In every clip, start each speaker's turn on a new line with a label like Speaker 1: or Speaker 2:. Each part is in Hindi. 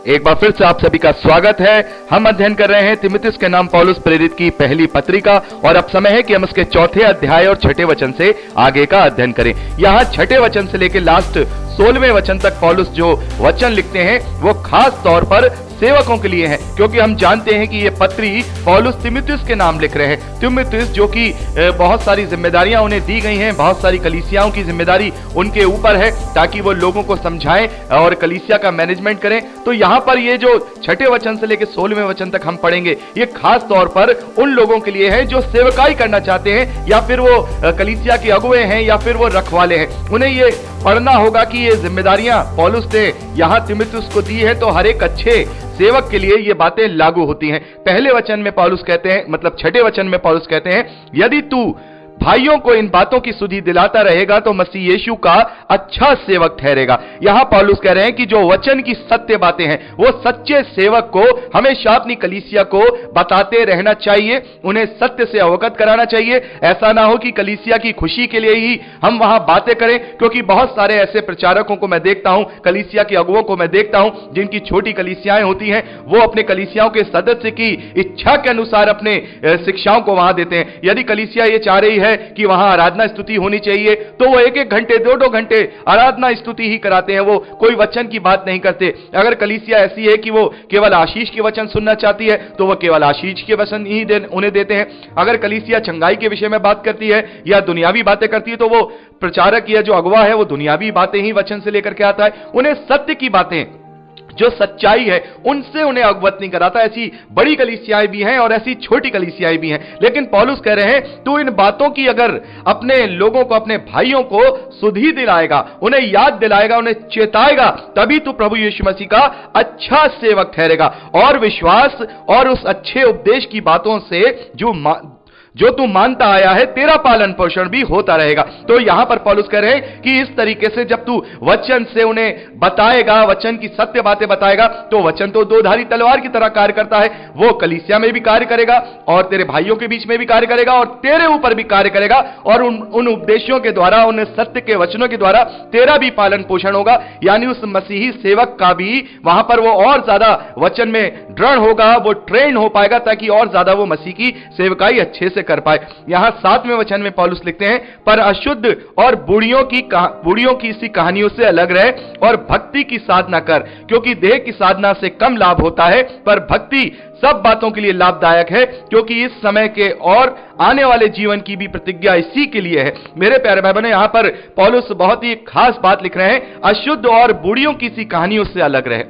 Speaker 1: एक बार फिर से आप सभी का स्वागत है। हम अध्ययन कर रहे हैं तीमुथियुस के नाम पौलुस प्रेरित की पहली पत्रिका और अब समय है कि हम इसके चौथे अध्याय और छठे वचन से आगे का अध्ययन करें। यहाँ छठे वचन से लेकर लास्ट 16वें वचन तक पौलुस जो वचन लिखते हैं वो खास तौर पर सेवकों के लिए है, क्योंकि हम जानते हैं कि ये पत्री पौलुस तीमुथियुस के नाम लिख रहे हैं। तीमुथियुस जो कि बहुत सारी जिम्मेदारियां उन्हें दी गई हैं, बहुत सारी कलीसियाओं की जिम्मेदारी उनके ऊपर है ताकि वो लोगों को समझाएं और कलीसिया का मैनेजमेंट करें। तो यहाँ पर ये जो छठे वचन से लेकर 16वें वचन तक हम पढ़ेंगे, ये खास तौर पर उन लोगों के लिए है जो सेवकाई करना चाहते हैं, या फिर वो कलीसिया के अगुए हैं या फिर वो रखवाले हैं। उन्हें ये पढ़ना होगा कि ये जिम्मेदारियां पौलुस ने यहाँ तीमुथियुस को दी है, तो हर एक अच्छे सेवक के लिए ये बातें लागू होती हैं। पहले वचन में पौलुस कहते हैं, मतलब छठे वचन में पौलुस कहते हैं, यदि तू भाइयों को इन बातों की सुधि दिलाता रहेगा तो मसीह यीशु का अच्छा सेवक ठहरेगा। यहां पौलुस कह रहे हैं कि जो वचन की सत्य बातें हैं वो सच्चे सेवक को हमेशा अपनी कलीसिया को बताते रहना चाहिए, उन्हें सत्य से अवगत कराना चाहिए। ऐसा ना हो कि कलीसिया की खुशी के लिए ही हम वहां बातें करें, क्योंकि बहुत सारे ऐसे प्रचारकों को मैं देखता हूं, कलीसिया के अगुओं को मैं देखता हूं, जिनकी छोटी कलीसियाएं होती हैं, वो अपने कलीसियाओं के सदस्य की इच्छा के अनुसार अपने शिक्षाओं को वहां देते हैं। यदि कलीसिया ये चाह रही है कि वहां आराधना स्तुति होनी चाहिए तो वो एक एक घंटे 2-2 घंटे आराधना स्तुति ही कराते हैं, वो कोई वचन की बात नहीं करते। अगर कलीसिया ऐसी है कि वो केवल आशीष के वचन सुनना चाहती है तो वो केवल आशीष के वचन ही उन्हें देते हैं। अगर कलीसिया चंगाई के विषय में बात करती है या दुनियावी बातें करती है तो वो प्रचारक या जो अगुवा है वो दुनियावी बातें ही वचन से लेकर के आता है। उन्हें सत्य की बातें, जो सच्चाई है, उनसे उन्हें अवगत नहीं कराता। ऐसी बड़ी कलीसियाएं भी हैं और ऐसी छोटी कलीसियाएं भी हैं, लेकिन पौलुस कह रहे हैं तू इन बातों की अगर अपने लोगों को, अपने भाइयों को सुधि दिलाएगा, उन्हें याद दिलाएगा, उन्हें चेताएगा, तभी तू प्रभु यीशु मसीह का अच्छा सेवक ठहरेगा और विश्वास और उस अच्छे उपदेश की बातों से जो तू मानता आया है तेरा पालन पोषण भी होता रहेगा। तो यहां पर पौलुस कह रहे हैं कि इस तरीके से जब तू वचन से उन्हें बताएगा, वचन की सत्य बातें बताएगा, तो वचन तो दो-धारी तलवार की तरह कार्य करता है। वो कलीसिया में भी कार्य करेगा और तेरे भाइयों के बीच में भी कार्य करेगा और तेरे ऊपर भी कार्य करेगा, और उन उपदेशों के द्वारा, उन सत्य के वचनों के द्वारा तेरा भी पालन पोषण होगा। यानी उस मसीही सेवक का भी वहां पर वो और ज्यादा वचन में दृढ़ होगा, वो ट्रेन हो पाएगा ताकि और ज्यादा वो मसीह की सेवकाई अच्छे से कर पाए। यहां 7वें वचन में पौलुस लिखते हैं, पर अशुद्ध और बुढ़ियों की सी कहानियों से अलग रहे और भक्ति की साधना कर, क्योंकि देह की साधना से कम लाभ होता है पर भक्ति सब बातों के लिए लाभदायक है, क्योंकि इस समय के और आने वाले जीवन की भी प्रतिज्ञा इसी के लिए है। मेरे प्यारे भाई बहनों, यहां पर पौलुस बहुत ही खास बात लिख रहे हैं, अशुद्ध और बुढ़ियों की सी कहानियों से अलग रहे।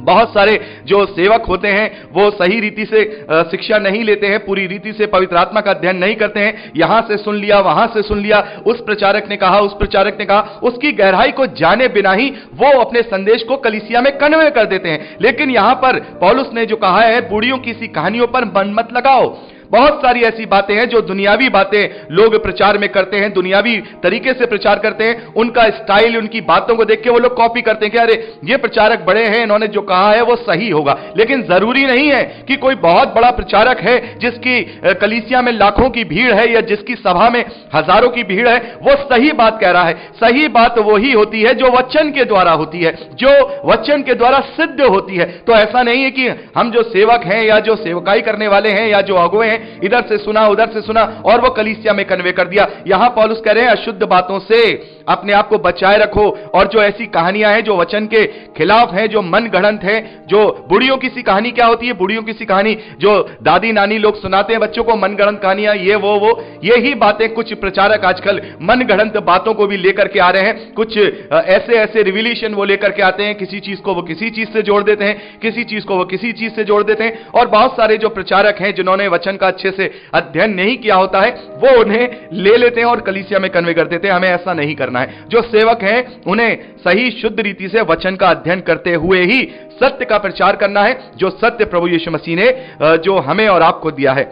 Speaker 1: बहुत सारे जो सेवक होते हैं वो सही रीति से शिक्षा नहीं लेते हैं, पूरी रीति से पवित्र आत्मा का अध्ययन नहीं करते हैं। यहां से सुन लिया, वहां से सुन लिया, उस प्रचारक ने कहा, उस प्रचारक ने कहा, उसकी गहराई को जाने बिना ही वो अपने संदेश को कलीसिया में कन्वे कर देते हैं। लेकिन यहां पर पौलुस ने जो कहा है, बूढ़ियों की सी कहानियों पर मन मत लगाओ। बहुत सारी ऐसी बातें हैं जो दुनियावी बातें लोग प्रचार में करते हैं, दुनियावी तरीके से प्रचार करते हैं। उनका स्टाइल, उनकी बातों को देख के वो लोग कॉपी करते हैं कि अरे ये प्रचारक बड़े हैं, इन्होंने जो कहा है वो सही होगा। लेकिन जरूरी नहीं है कि कोई बहुत बड़ा प्रचारक है जिसकी कलीसिया में लाखों की भीड़ है या जिसकी सभा में हजारों की भीड़ है, वो सही बात कह रहा है। सही बात वही होती है जो वचन के द्वारा होती है, जो वचन के द्वारा सिद्ध होती है। तो ऐसा नहीं है कि हम जो सेवक हैं या जो सेवकाई करने वाले हैं या जो अगुए हैं, इधर से सुना उधर से सुना और वो कलीसिया में कन्वे कर दिया। यहां पौलुस कह रहे हैं अशुद्ध बातों से अपने आप को बचाए रखो, और जो ऐसी कहानियां हैं जो वचन के खिलाफ हैं, जो मन गढ़ंत हैं, जो बुढ़ियों की सी कहानी क्या होती है, बुढ़ियों की सी कहानी जो दादी नानी लोग सुनाते हैं बच्चों को, मन गढ़ंत कहानियां, ये वो यही बातें कुछ प्रचारक आजकल मन गढ़ंत बातों को भी लेकर के आ रहे हैं। कुछ ऐसे रिविलेशन वो लेकर के आते हैं, किसी चीज को वो किसी चीज से जोड़ देते हैं, किसी चीज को वो किसी चीज से जोड़ देते हैं। और बहुत सारे जो प्रचारक हैं जिन्होंने वचन का अच्छे से अध्ययन नहीं किया होता है, वो उन्हें ले लेते हैं और कलीसिया में कन्वे कर देते हैं। हमें ऐसा नहीं करना है। जो सेवक हैं उन्हें सही शुद्ध रीति से वचन का अध्ययन करते हुए ही सत्य का प्रचार करना है, जो सत्य प्रभु यीशु मसीह ने जो हमें और आपको दिया है।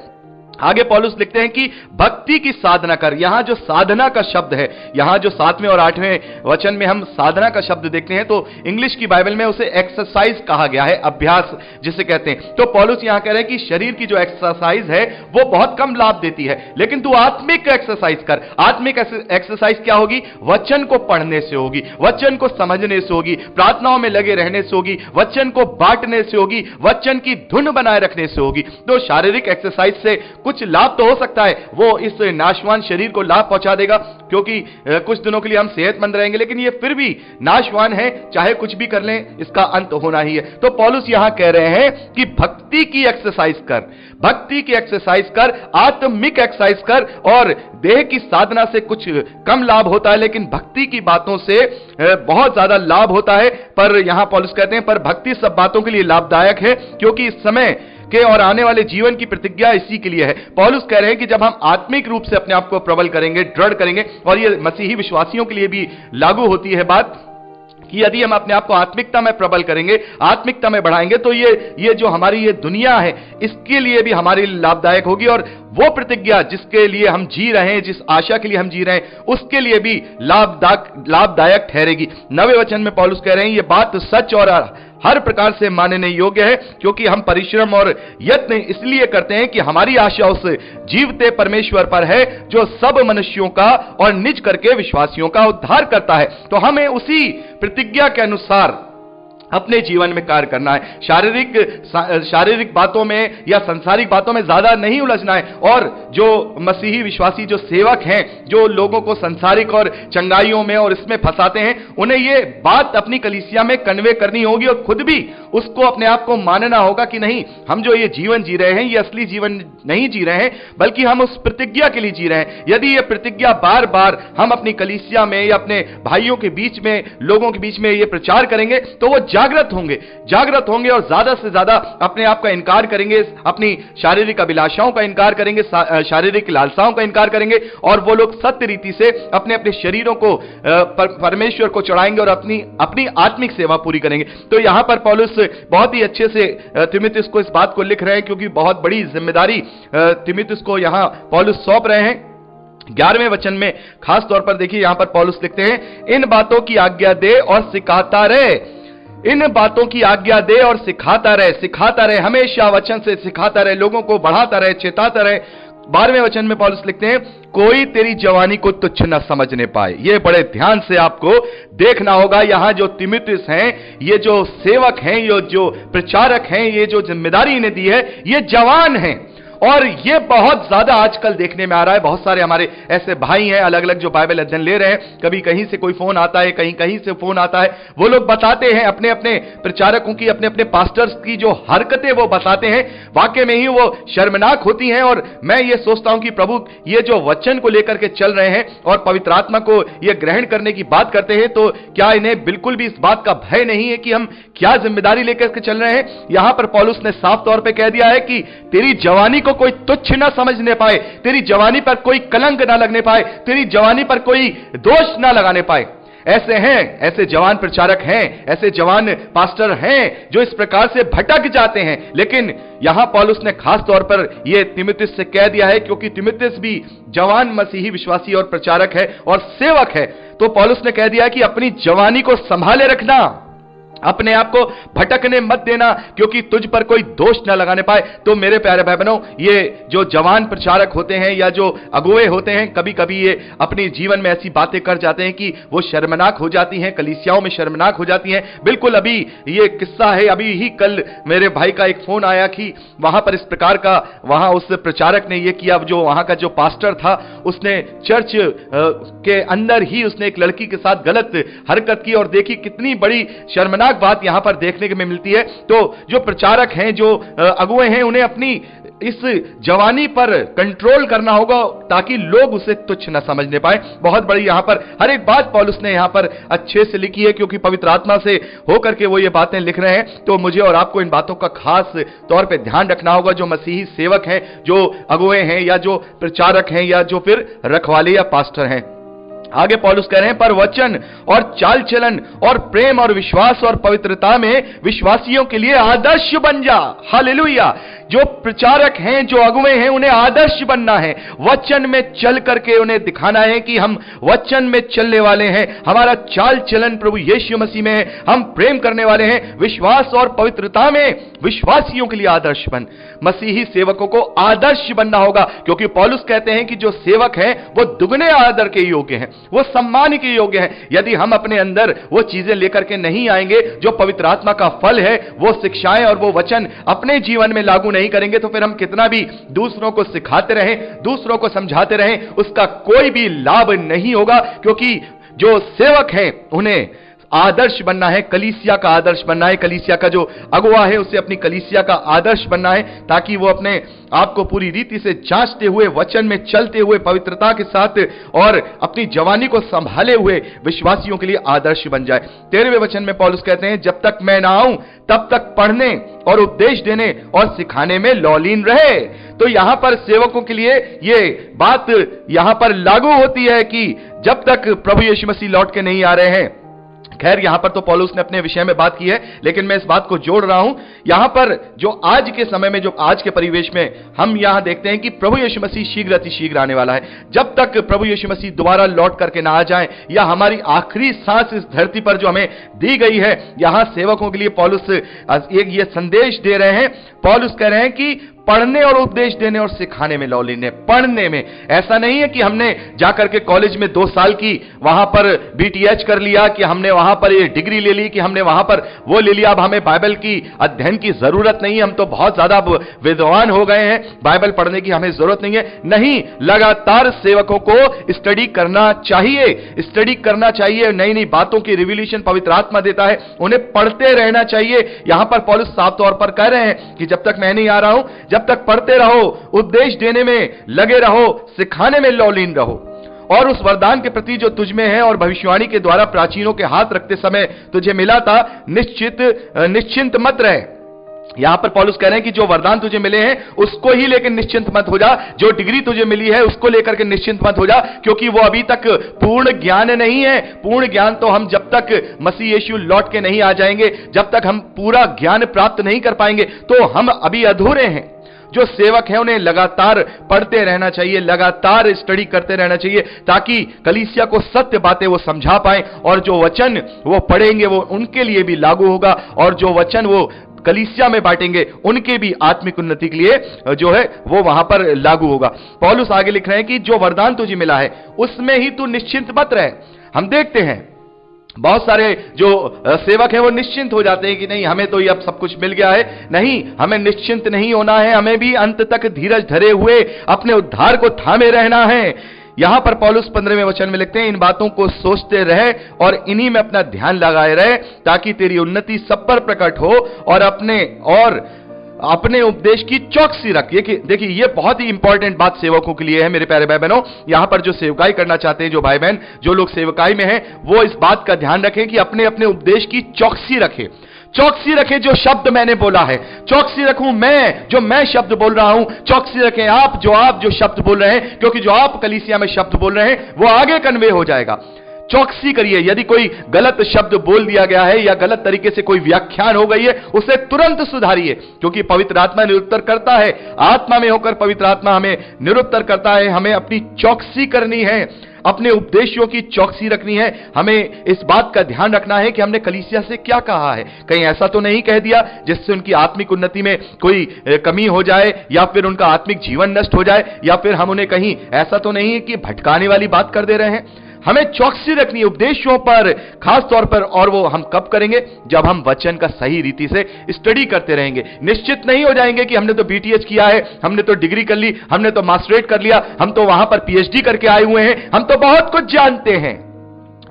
Speaker 1: आगे पौलुस लिखते हैं कि भक्ति की साधना कर। यहां जो साधना का शब्द है, यहां जो 7वें और 8वें वचन में हम साधना का शब्द देखते हैं, तो इंग्लिश की बाइबल में उसे एक्सरसाइज कहा गया है, अभ्यास जिसे कहते हैं। तो पौलुस यहां कह रहे हैं कि शरीर की जो एक्सरसाइज है वो बहुत कम लाभ देती है, लेकिन तू आत्मिक एक्सरसाइज कर। आत्मिक एक्सरसाइज क्या होगी? वचन को पढ़ने से होगी, वचन को समझने से होगी, प्रार्थनाओं में लगे रहने से होगी, वचन को बांटने से होगी, वचन की धुन बनाए रखने से होगी। तो शारीरिक एक्सरसाइज से कुछ लाभ तो हो सकता है, वो इस नाशवान शरीर को लाभ पहुंचा देगा, क्योंकि कुछ दिनों के लिए हम सेहतमंद रहेंगे, लेकिन ये फिर भी नाशवान है, चाहे कुछ भी कर लें इसका अंत होना ही है। तो पौलुस यहां कह रहे हैं कि भक्ति की एक्सरसाइज कर, भक्ति की एक्सरसाइज कर, आत्मिक एक्सरसाइज कर। और देह की साधना से कुछ कम लाभ होता है, लेकिन भक्ति की बातों से बहुत ज्यादा लाभ होता है। पर यहां पौलुस कहते हैं पर भक्ति सब बातों के लिए लाभदायक है, क्योंकि इस समय के और आने वाले जीवन की प्रतिज्ञा इसी के लिए है। पौलुस कह रहे हैं कि जब हम आत्मिक रूप से अपने आप को प्रबल करेंगे, दृढ़ करेंगे, और ये मसीही विश्वासियों के लिए भी लागू होती है बात कि यदि हम अपने आप को आत्मिकता में प्रबल करेंगे, आत्मिकता में बढ़ाएंगे, तो ये जो हमारी ये दुनिया है, इसके लिए भी हमारे लिए लाभदायक होगी। और वो प्रतिज्ञा जिसके लिए हम जी रहे हैं, जिस आशा के लिए हम जी रहे हैं, उसके लिए भी लाभदायक ठहरेगी। 9वें वचन में पौलुस कह रहे हैं ये बात सच और हर प्रकार से मानने योग्य है, क्योंकि हम परिश्रम और यत्न इसलिए करते हैं कि हमारी आशा उस जीवते परमेश्वर पर है जो सब मनुष्यों का और निज करके विश्वासियों का उद्धार करता है। तो हमें उसी प्रतिज्ञा के अनुसार अपने जीवन में कार्य करना है। शारीरिक बातों में या सांसारिक बातों में ज्यादा नहीं उलझना है। और जो मसीही विश्वासी, जो सेवक हैं, जो लोगों को सांसारिक और चंगाइयों में और इसमें फंसाते हैं, उन्हें ये बात अपनी कलीसिया में कन्वे करनी होगी और खुद भी उसको अपने आप को मानना होगा कि नहीं, हम जो ये जीवन जी रहे हैं ये असली जीवन नहीं जी रहे हैं, बल्कि हम उस प्रतिज्ञा के लिए जी रहे हैं। यदि ये प्रतिज्ञा बार बार हम अपनी कलीसिया में या अपने भाइयों के बीच में, लोगों के बीच में ये प्रचार करेंगे, तो वो जागृत होंगे और ज्यादा से ज्यादा अपने आप का इनकार करेंगे, अपनी शारीरिक अभिलाषाओं का इनकार करेंगे, शारीरिक लालसाओं का इनकार करेंगे, और वो लोग सत्य रीति से अपने अपने शरीरों को परमेश्वर को चढ़ाएंगे और अपनी आत्मिक सेवा पूरी करेंगे। तो यहां पर पौलुस बहुत ही अच्छे से तीमुथियुस को इस बात को लिख रहे हैं, क्योंकि बहुत बड़ी जिम्मेदारी तीमुथियुस को यहां पौलुस सौंप रहे हैं। 11वें वचन में खास तौर पर देखिए, यहां पर पौलुस लिखते हैं इन बातों की आज्ञा दे और सिखाता रहे, इन बातों की आज्ञा दे और सिखाता रहे, हमेशा वचन से सिखाता रहे, लोगों को बढ़ाता रहे, चेताता रहे। 12वें वचन में पौलुस लिखते हैं कोई तेरी जवानी को तुच्छ न समझने पाए। ये बड़े ध्यान से आपको देखना होगा। यहां जो तीमुथियुस हैं, ये जो सेवक हैं, ये जो प्रचारक हैं, ये जो जिम्मेदारी इन्हें दी है, ये जवान हैं। और ये बहुत ज्यादा आजकल देखने में आ रहा है। बहुत सारे हमारे ऐसे भाई हैं अलग अलग जो बाइबल अध्ययन ले रहे हैं, कभी कहीं से कोई फोन आता है, कहीं से फोन आता है, वो लोग बताते हैं अपने अपने प्रचारकों की, अपने अपने पास्टर्स की जो हरकतें वो बताते हैं, वाकई में ही वो शर्मनाक होती हैं। और मैं ये सोचता हूं कि प्रभु ये जो वचन को लेकर के चल रहे हैं और पवित्र आत्मा को ये ग्रहण करने की बात करते हैं, तो क्या इन्हें बिल्कुल भी इस बात का भय नहीं है कि हम क्या जिम्मेदारी लेकर के चल रहे हैं? यहां पर पौलुस ने साफ तौर पर कह दिया है कि तेरी जवानी को कोई तुच्छ ना समझने पाए, तेरी जवानी पर कोई कलंक ना लगने पाए, तेरी जवानी पर कोई दोष ना लगाने पाए। ऐसे हैं, ऐसे जवान प्रचारक हैं, ऐसे जवान पास्टर हैं जो इस प्रकार से भटक जाते हैं। लेकिन यहां पौलुस ने खास तौर पर यह तीमुथियुस से कह दिया है, क्योंकि तीमुथियुस भी जवान मसीही विश्वासी और प्रचारक है और सेवक है। तो पौलुस ने कह दिया है कि अपनी जवानी को संभाले रखना, अपने आप को भटकने मत देना, क्योंकि तुझ पर कोई दोष न लगाने पाए। तो मेरे प्यारे भाई बहनों, ये जो जवान प्रचारक होते हैं या जो अगुवे होते हैं, कभी कभी ये अपने जीवन में ऐसी बातें कर जाते हैं कि वो शर्मनाक हो जाती हैं, कलीसियाओं में शर्मनाक हो जाती हैं। बिल्कुल अभी ये किस्सा है, अभी ही कल मेरे भाई का एक फोन आया कि वहां पर इस प्रकार का, वहां उस प्रचारक ने ये किया, जो वहां का जो पास्टर था उसने चर्च के अंदर ही उसने एक लड़की के साथ गलत हरकत की। और देखी कितनी बड़ी शर्मनाक बात यहां पर देखने को मिलती है। तो जो प्रचारक हैं, जो अगुवे हैं, उन्हें अपनी इस जवानी पर कंट्रोल करना होगा ताकि लोग उसे तुच्छ न समझने पाए। बहुत बड़ी यहां पर हर एक बात पौलुस ने यहां पर अच्छे से लिखी है, क्योंकि पवित्र आत्मा से होकर के वो ये बातें लिख रहे हैं। तो मुझे और आपको इन बातों का खास तौर पे ध्यान रखना होगा। जो मसीही सेवक हैं, जो अगुवे हैं, या जो प्रचारक हैं, या जो फिर रखवाले या पास्टर हैं। आगे पौलुस कह रहे हैं पर वचन और चाल चलन और प्रेम और विश्वास और पवित्रता में विश्वासियों के लिए आदर्श बन जा। हालेलुया। जो प्रचारक हैं, जो अगुवे हैं, उन्हें आदर्श बनना है, वचन में चल करके उन्हें दिखाना है कि हम वचन में चलने वाले हैं, हमारा चाल चलन प्रभु यीशु मसीह में है, हम प्रेम करने वाले हैं, विश्वास और पवित्रता में विश्वासियों के लिए आदर्श बन। मसीही सेवकों को आदर्श बनना होगा, क्योंकि पौलुस कहते हैं कि जो सेवक हैं वो दुगने आदर के योग्य हैं, वो सम्मान के योग्य हैं। यदि हम अपने अंदर वो चीजें लेकर के नहीं आएंगे जो पवित्र आत्मा का फल है, वो शिक्षाएं और वो वचन अपने जीवन में लागू नहीं करेंगे, तो फिर हम कितना भी दूसरों को सिखाते रहें, दूसरों को समझाते रहें, उसका कोई भी लाभ नहीं होगा। क्योंकि जो सेवक हैं उन्हें आदर्श बनना है, कलीसिया का आदर्श बनना है, कलीसिया का जो अगुवा है उसे अपनी कलीसिया का आदर्श बनना है, ताकि वो अपने आप को पूरी रीति से जांचते हुए, वचन में चलते हुए, पवित्रता के साथ और अपनी जवानी को संभाले हुए विश्वासियों के लिए आदर्श बन जाए। 13वें वचन में पौलुस कहते हैं, जब तक मैं ना आऊं तब तक पढ़ने और उपदेश देने और सिखाने में लौलीन रहे। तो यहां पर सेवकों के लिए ये बात यहां पर लागू होती है कि जब तक प्रभु यीशु मसीह लौट के नहीं आ रहे हैं। खैर, यहां पर तो पौलुस ने अपने विषय में बात की है, लेकिन मैं इस बात को जोड़ रहा हूं। यहां पर जो आज के समय में, जो आज के परिवेश में हम यहां देखते हैं कि प्रभु यीशु मसीह शीघ्र अति शीघ्र आने वाला है। जब तक प्रभु यीशु मसीह दोबारा लौट करके ना आ जाए, या हमारी आखिरी सांस इस धरती पर जो हमें दी गई है, यहां सेवकों के लिए पौलुस एक ये संदेश दे रहे हैं। पौलुस कह रहे हैं कि पढ़ने और उपदेश देने और सिखाने में लौलीन है। पढ़ने में ऐसा नहीं है कि हमने जाकर के कॉलेज में 2 साल की वहां पर बीटीएच कर लिया, कि हमने वहां पर ये डिग्री ले ली, कि हमने वहां पर वो ले लिया, अब हमें बाइबल की अध्ययन की जरूरत नहीं है, हम तो बहुत ज्यादा विद्वान हो गए हैं, बाइबल पढ़ने की हमें जरूरत नहीं है। नहीं, लगातार सेवकों को स्टडी करना चाहिए, स्टडी करना चाहिए। नई नई बातों की रिवीलेशन पवित्र आत्मा देता है, उन्हें पढ़ते रहना चाहिए। यहां पर पौलुस साफ तौर पर कह रहे हैं कि जब तक मैं नहीं आ रहा हूं, जब तक पढ़ते रहो, उपदेश देने में लगे रहो, सिखाने में लौलीन रहो, और उस वरदान के प्रति जो तुझ में है और भविष्यवाणी के द्वारा प्राचीनों के हाथ रखते समय तुझे मिला था, निश्चिंत मत रहे। यहां पर पौलुस कह रहे हैं कि जो वरदान तुझे मिले हैं उसको ही लेकर निश्चिंत मत हो जा, जो डिग्री तुझे मिली है उसको लेकर के निश्चिंत मत हो जा, क्योंकि वो अभी तक पूर्ण ज्ञान नहीं है। पूर्ण ज्ञान तो हम जब तक मसीह यीशु लौट के नहीं आ जाएंगे, जब तक हम पूरा ज्ञान प्राप्त नहीं कर पाएंगे, तो हम अभी अधूरे हैं। जो सेवक हैं उन्हें लगातार पढ़ते रहना चाहिए, लगातार स्टडी करते रहना चाहिए, ताकि कलीसिया को सत्य बातें वो समझा पाए, और जो वचन वो पढ़ेंगे वो उनके लिए भी लागू होगा, और जो वचन वो कलीसिया में बांटेंगे उनके भी आत्मिक उन्नति के लिए जो है वो वहां पर लागू होगा। पौलुस आगे लिख रहे हैं कि जो वरदान तुझे मिला है उसमें ही तू निश्चिंत मत रहे। हम देखते हैं बहुत सारे जो सेवक हैं वो निश्चिंत हो जाते हैं कि नहीं, हमें तो ये अब सब कुछ मिल गया है। नहीं, हमें निश्चिंत नहीं होना है, हमें भी अंत तक धीरज धरे हुए अपने उद्धार को थामे रहना है। यहां पर पौलुस 15वें वचन में लिखते हैं, इन बातों को सोचते रहे और इन्हीं में अपना ध्यान लगाए रहे, ताकि तेरी उन्नति सब पर प्रकट हो, और अपने उपदेश की चौकसी रख। देखिए ये बहुत ही इंपॉर्टेंट बात सेवकों के लिए है मेरे प्यारे भाई बहनों। यहां पर जो सेवकाई करना चाहते हैं, जो भाई बहन, जो लोग सेवकाई में हैं, वो इस बात का ध्यान रखें कि अपने अपने उपदेश की चौकसी रखें। चौकसी रखें, जो शब्द मैंने बोला है, चौकसी रखूं मैं, जो मैं शब्द बोल रहा हूं, चौकसी रखें आप जो शब्द बोल रहे हैं, क्योंकि जो आप कलीसिया में शब्द बोल रहे हैं वो आगे कन्वे हो जाएगा। चौकसी करिए, यदि कोई गलत शब्द बोल दिया गया है या गलत तरीके से कोई व्याख्यान हो गई है, उसे तुरंत सुधारिए, क्योंकि पवित्र आत्मा निरुत्तर करता है। आत्मा में होकर पवित्र आत्मा हमें निरुत्तर करता है। हमें अपनी चौकसी करनी है, अपने उपदेशों की चौकसी रखनी है। हमें इस बात का ध्यान रखना है कि हमने कलीसिया से क्या कहा है, कहीं ऐसा तो नहीं कह दिया जिससे उनकी आत्मिक उन्नति में कोई कमी हो जाए, या फिर उनका आत्मिक जीवन नष्ट हो जाए, या फिर हम उन्हें कहीं ऐसा तो नहीं है कि भटकाने वाली बात कर दे रहे हैं। हमें चौकसी रखनी है उपदेशों पर खास तौर पर, और वो हम कब करेंगे? जब हम वचन का सही रीति से स्टडी करते रहेंगे। निश्चित नहीं हो जाएंगे कि हमने तो बीटीएच किया है, हमने तो डिग्री कर ली, हमने तो मास्टरेट कर लिया, हम तो वहां पर पीएचडी करके आए हुए हैं, हम तो बहुत कुछ जानते हैं।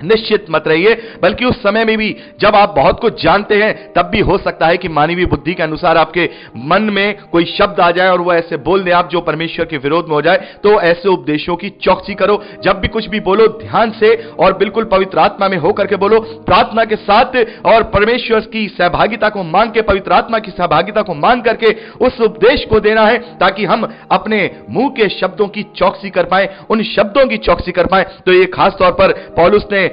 Speaker 1: निश्चित मत रहिए, बल्कि उस समय में भी जब आप बहुत कुछ जानते हैं, तब भी हो सकता है कि मानवीय बुद्धि के अनुसार आपके मन में कोई शब्द आ जाए और वो ऐसे बोल दे आप जो परमेश्वर के विरोध में हो जाए। तो ऐसे उपदेशों की चौकसी करो। जब भी कुछ भी बोलो ध्यान से और बिल्कुल पवित्र आत्मा में होकर के बोलो, प्रार्थना के साथ, और परमेश्वर की सहभागिता को मांग के, पवित्र आत्मा की सहभागिता को मांग करके उस उपदेश को देना है, ताकि हम अपने मुंह के शब्दों की चौकसी कर पाए, उन शब्दों की चौकसी कर पाए। तो ये खास तौर पर पौलुस ने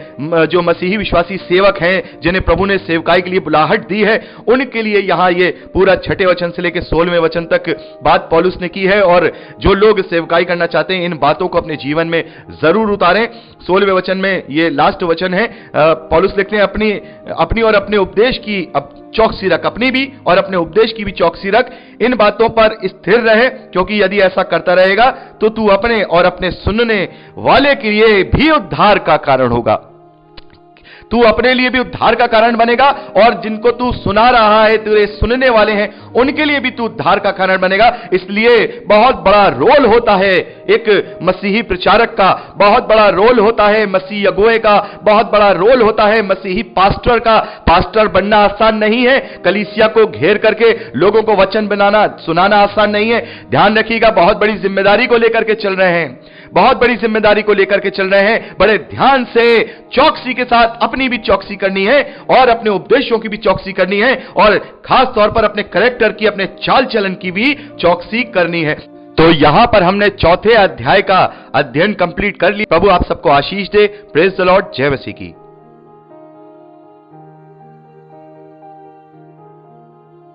Speaker 1: जो मसीही विश्वासी सेवक हैं, जिन्हें प्रभु ने सेवकाई के लिए बुलाहट दी है, उनके लिए यहां ये पूरा 6 वचन से लेकर 16वें वचन तक बात पौलुस ने की है। और जो लोग सेवकाई करना चाहते हैं, इन बातों को अपने जीवन में जरूर उतारें। 16वें वचन में ये लास्ट वचन है, पौलुस लिखते हैं, अपनी और अपने उपदेश की अब चौकसी रख, अपनी भी और अपने उपदेश की भी चौकसी रख, इन बातों पर स्थिर रहे, क्योंकि यदि ऐसा करता रहेगा तो तू अपने और अपने सुनने वाले के लिए भी उद्धार का कारण होगा। तू अपने लिए भी उद्धार का कारण बनेगा, और जिनको तू सुना रहा है, तेरे सुनने वाले हैं, उनके लिए भी तू उद्धार का कारण बनेगा। इसलिए बहुत बड़ा रोल होता है एक मसीही प्रचारक का, बहुत बड़ा रोल होता है मसीही अगुवे का, बहुत बड़ा रोल होता है मसीही पास्टर का। पास्टर बनना आसान नहीं है, कलीसिया को घेर करके लोगों को वचन सुनाना आसान नहीं है। ध्यान रखिएगा, बहुत बड़ी जिम्मेदारी को लेकर के चल रहे हैं, बहुत बड़ी जिम्मेदारी को लेकर के चल रहे हैं। बड़े ध्यान से चौकसी के साथ अपनी भी चौकसी करनी है और अपने उपदेशों की भी चौकसी करनी है, और खास तौर पर अपने कैरेक्टर की, अपने चाल चलन की भी चौकसी करनी है। तो यहां पर हमने 4थे अध्याय का अध्ययन कंप्लीट कर लिया। प्रभु आप सबको आशीष दे। Praise the Lord. जय मसीह की।